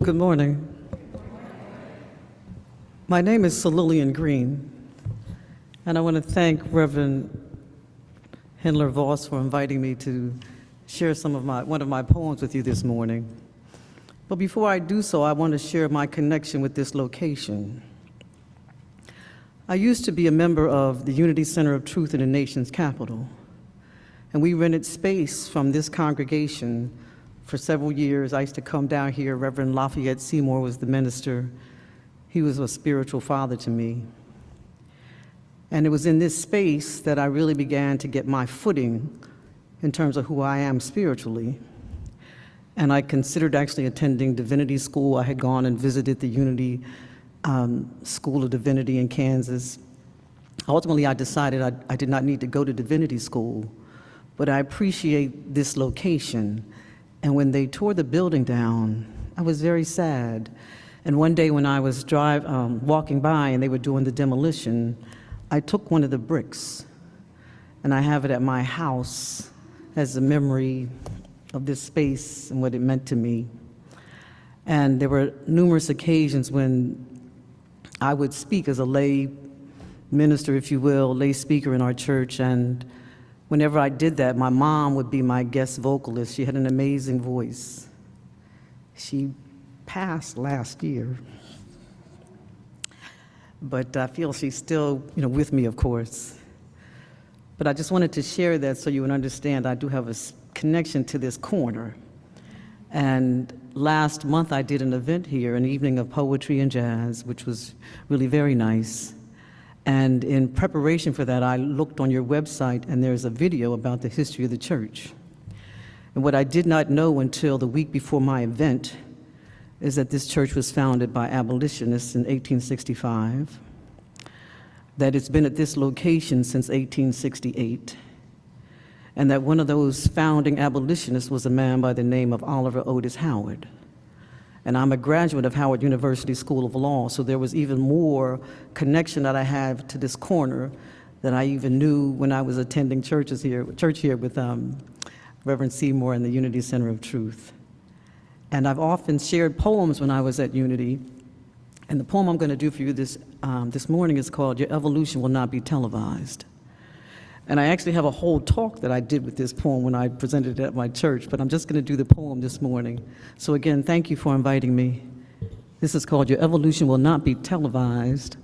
Good morning. My name is CeLillianne Green, and I want to thank Reverend Hendler Voss for inviting me to share one of my poems with you this morning. But before I do so, I want to share my connection with this location. I used to be a member of the Unity Center of Truth in the nation's capital, and we rented space from this congregation for several years. I used to come down here. Reverend Lafayette Seymour was the minister. He was a spiritual father to me. And it was in this space that I really began to get my footing in terms of who I am spiritually. And I considered actually attending divinity school. I had gone and visited the Unity School of Divinity in Kansas. Ultimately, I decided I did not need to go to divinity school, but I appreciate this location. And when they tore the building down, I was very sad. And one day when I was walking by and they were doing the demolition, I took one of the bricks, and I have it at my house as a memory of this space and what it meant to me. And there were numerous occasions when I would speak as a lay minister, if you will, lay speaker in our church, and whenever I did that, my mom would be my guest vocalist. She had an amazing voice. She passed last year, but I feel she's still, with me, of course. But I just wanted to share that so you would understand I do have a connection to this corner. And last month I did an event here, an evening of poetry and jazz, which was really very nice. And in preparation for that, I looked on your website, and there's a video about the history of the church. And what I did not know until the week before my event is that this church was founded by abolitionists in 1865, that it's been at this location since 1868, and that one of those founding abolitionists was a man by the name of Oliver Otis Howard. And I'm a graduate of Howard University School of Law, so there was even more connection that I have to this corner than I even knew when I was attending church here with Reverend Seymour and the Unity Center of Truth. And I've often shared poems when I was at Unity, and the poem I'm going to do for you this morning is called "Your Evolution Will Not Be Televised." And I actually have a whole talk that I did with this poem when I presented it at my church, but I'm just going to do the poem this morning. So again, thank you for inviting me. This is called "Your Evolution Will Not Be Televised,"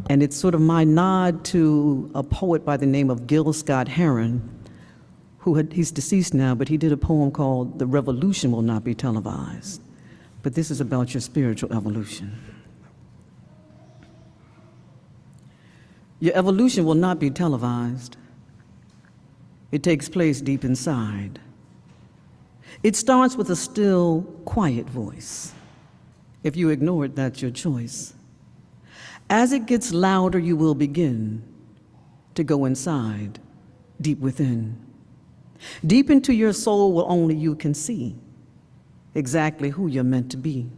and it's sort of my nod to a poet by the name of Gil Scott-Heron, he's deceased now, but he did a poem called "The Revolution Will Not Be Televised." But this is about your spiritual evolution. Your evolution will not be televised. It takes place deep inside. It starts with a still, quiet voice. If you ignore it, that's your choice. As it gets louder, you will begin to go inside, deep within. Deep into your soul where only you can see exactly who you're meant to be.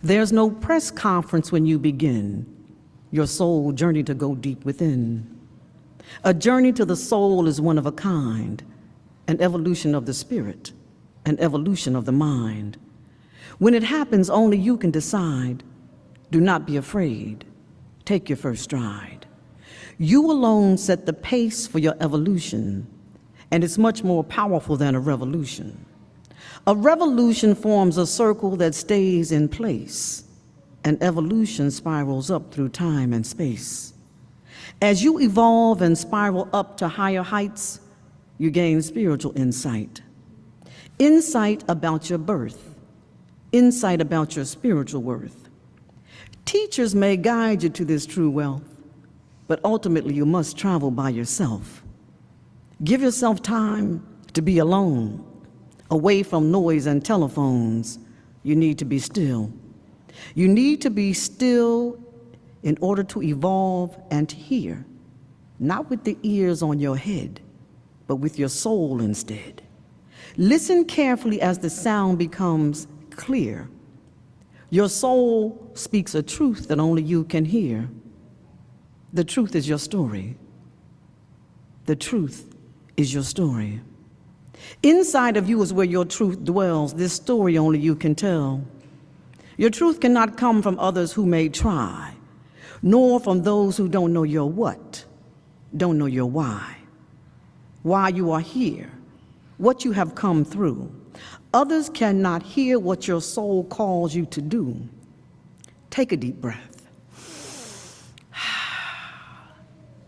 There's no press conference when you begin your soul journey to go deep within. A journey to the soul is one of a kind, an evolution of the spirit, an evolution of the mind. When it happens, only you can decide. Do not be afraid. Take your first stride. You alone set the pace for your evolution, and it's much more powerful than a revolution. A revolution forms a circle that stays in place. An evolution spirals up through time and space. As you evolve and spiral up to higher heights, you gain spiritual insight. Insight about your birth, insight about your spiritual worth. Teachers may guide you to this true wealth, but ultimately you must travel by yourself. Give yourself time to be alone, away from noise and telephones. You need to be still. You need to be still in order to evolve and to hear, not with the ears on your head, but with your soul instead. Listen carefully as the sound becomes clear. Your soul speaks a truth that only you can hear. The truth is your story. The truth is your story. Inside of you is where your truth dwells. This story only you can tell. Your truth cannot come from others who may try, nor from those who don't know your what, don't know your why you are here, what you have come through. Others cannot hear what your soul calls you to do. Take a deep breath.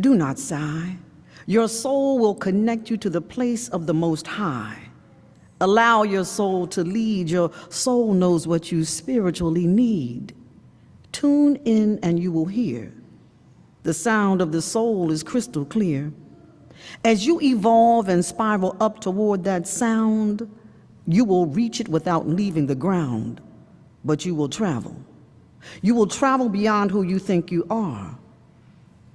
Do not sigh. Your soul will connect you to the place of the Most High. Allow your soul to lead. Your soul knows what you spiritually need. Tune in and you will hear. The sound of the soul is crystal clear. As you evolve and spiral up toward that sound, you will reach it without leaving the ground, but you will travel. You will travel beyond who you think you are.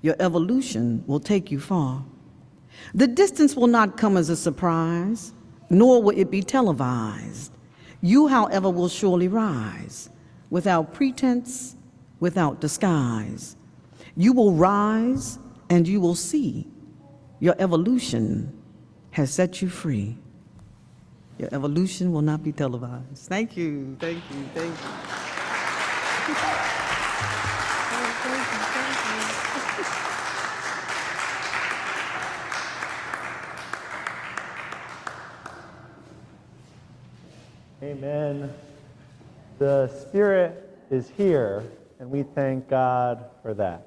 Your evolution will take you far. The distance will not come as a surprise, nor will it be televised. You, however, will surely rise, without pretense, without disguise. You will rise and you will see. Your evolution has set you free. Your evolution will not be televised. Thank you, thank you, thank you. Amen. The Spirit is here, and we thank God for that.